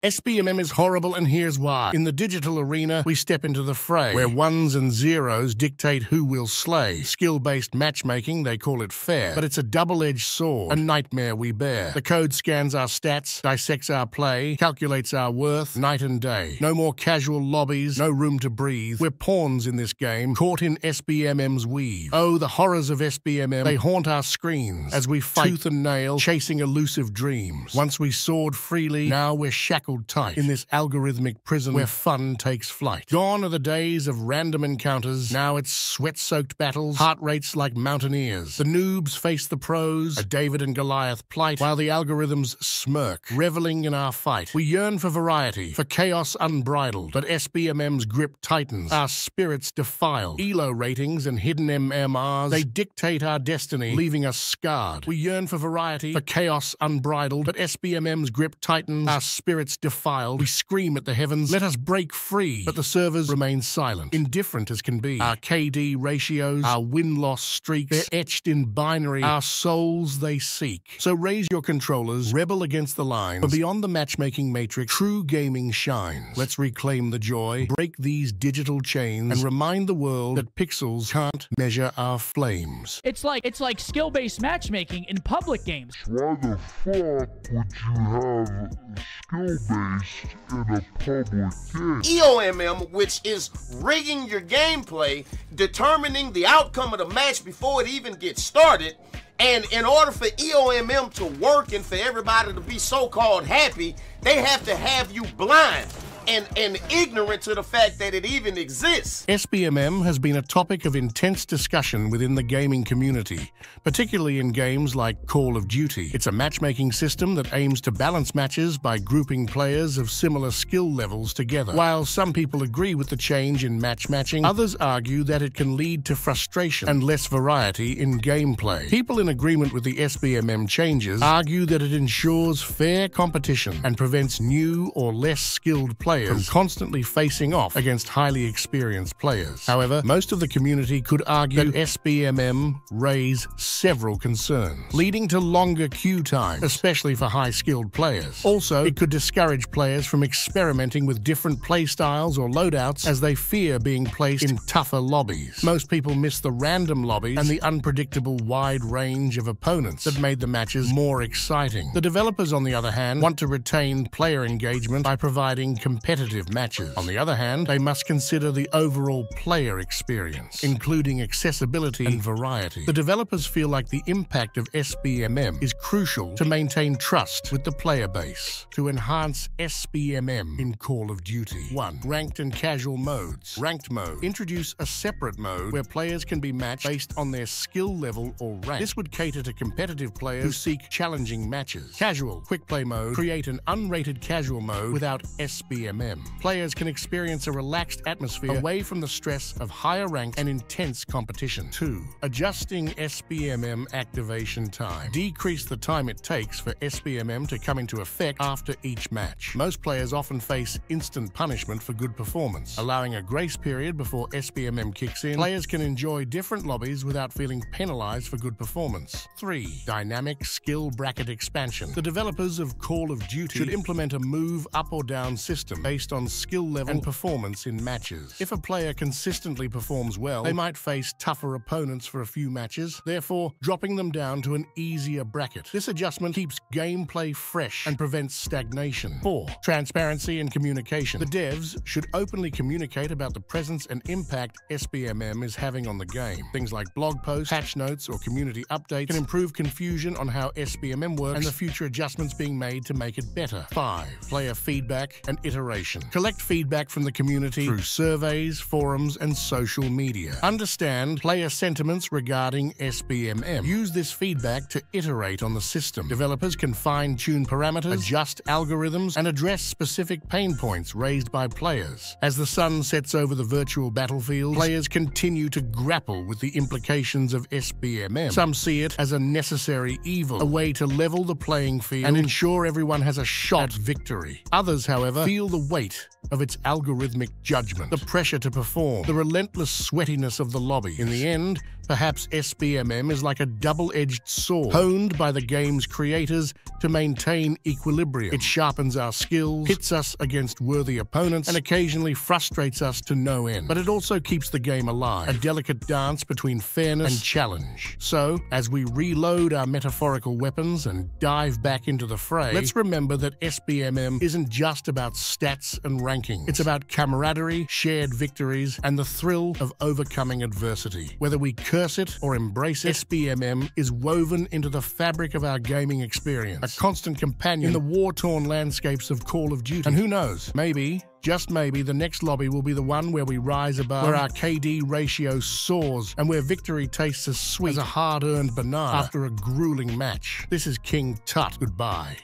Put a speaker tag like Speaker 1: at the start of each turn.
Speaker 1: SBMM is horrible, and here's why. In the digital arena, we step into the fray, where ones and zeros dictate who will slay. Skill-based matchmaking, they call it fair, but it's a double-edged sword, a nightmare we bear. The code scans our stats, dissects our play, calculates our worth night and day. No more casual lobbies, no room to breathe. We're pawns in this game, caught in SBMM's weave. Oh, the horrors of SBMM, they haunt our screens as we fight tooth and nail, chasing elusive dreams. Once we soared freely, now we're shackled tight in this algorithmic prison where fun takes flight. Gone are the days of random encounters. Now it's sweat-soaked battles, heart rates like mountaineers. The noobs face the pros, a David and Goliath plight, while the algorithms smirk, reveling in our fight. We yearn for variety, for chaos unbridled, but SBMM's grip tightens, our spirits defiled. ELO ratings and hidden MMRs, they dictate our destiny, leaving us scarred. We yearn for variety, for chaos unbridled, but SBMM's grip tightens, our spirits defiled. We scream at the heavens, let us break free, but the servers remain silent, indifferent as can be. Our KD ratios, our win-loss streaks, they're etched in binary, our souls they seek. So raise your controllers, rebel against the lines, for beyond the matchmaking matrix, true gaming shines. Let's reclaim the joy, break these digital chains, and remind the world that pixels can't measure our flames.
Speaker 2: It's like skill-based matchmaking in public games.
Speaker 3: Why the fuck would you have skill-based in a public game?
Speaker 4: EOMM, which is rigging your gameplay, determining the outcome of the match before it even gets started. And in order for EOMM to work and for everybody to be so-called happy, they have to have you blind and ignorant to the fact that it even exists.
Speaker 1: SBMM has been a topic of intense discussion within the gaming community, particularly in games like Call of Duty. It's a matchmaking system that aims to balance matches by grouping players of similar skill levels together. While some people agree with the change in matchmatching, others argue that it can lead to frustration and less variety in gameplay. People in agreement with the SBMM changes argue that it ensures fair competition and prevents new or less skilled players from constantly facing off against highly experienced players. However, most of the community could argue that SBMM raise several concerns, leading to longer queue times, especially for high-skilled players. Also, it could discourage players from experimenting with different playstyles or loadouts as they fear being placed in tougher lobbies. Most people miss the random lobbies and the unpredictable wide range of opponents that made the matches more exciting. The developers, on the other hand, want to retain player engagement by providing competitive matches. On the other hand, they must consider the overall player experience, including accessibility and variety. The developers feel like the impact of SBMM is crucial to maintain trust with the player base. To enhance SBMM in Call of Duty: 1. Ranked and casual modes. Ranked mode. Introduce a separate mode where players can be matched based on their skill level or rank. This would cater to competitive players who seek challenging matches. Casual. Quick play mode. Create an unrated casual mode without SBMM. Players can experience a relaxed atmosphere away from the stress of higher rank and intense competition. 2. Adjusting SBMM activation time. Decrease the time it takes for SBMM to come into effect after each match. Most players often face instant punishment for good performance. Allowing a grace period before SBMM kicks in, players can enjoy different lobbies without feeling penalized for good performance. 3. Dynamic skill bracket expansion. The developers of Call of Duty should implement a move up or down system based on skill level and performance in matches. If a player consistently performs well, they might face tougher opponents for a few matches, therefore dropping them down to an easier bracket. This adjustment keeps gameplay fresh and prevents stagnation. 4. Transparency and communication. The devs should openly communicate about the presence and impact SBMM is having on the game. Things like blog posts, patch notes, or community updates can improve confusion on how SBMM works and the future adjustments being made to make it better. 5. Player feedback and iteration. Collect feedback from the community through surveys, forums, and social media. Understand player sentiments regarding SBMM. Use this feedback to iterate on the system. Developers can fine-tune parameters, adjust algorithms, and address specific pain points raised by players. As the sun sets over the virtual battlefield, players continue to grapple with the implications of SBMM. Some see it as a necessary evil, a way to level the playing field and ensure everyone has a shot at victory. Others, however, feel the weight of its algorithmic judgment, the pressure to perform, the relentless sweatiness of the lobby. In the end, Perhaps SBMM is like a double-edged sword, honed by the game's creators to maintain equilibrium. It sharpens our skills, pits us against worthy opponents, and occasionally frustrates us to no end. But it also keeps the game alive, a delicate dance between fairness and challenge. So, as we reload our metaphorical weapons and dive back into the fray, let's remember that SBMM isn't just about stats and rankings. It's about camaraderie, shared victories, and the thrill of overcoming adversity. Whether we curse it or embrace it, SBMM is woven into the fabric of our gaming experience, a constant companion in the war-torn landscapes of Call of Duty. And who knows, maybe, just maybe, the next lobby will be the one where we rise above, where our KD ratio soars, and where victory tastes as sweet as a hard-earned banana after a grueling match. This is King Tut. Goodbye.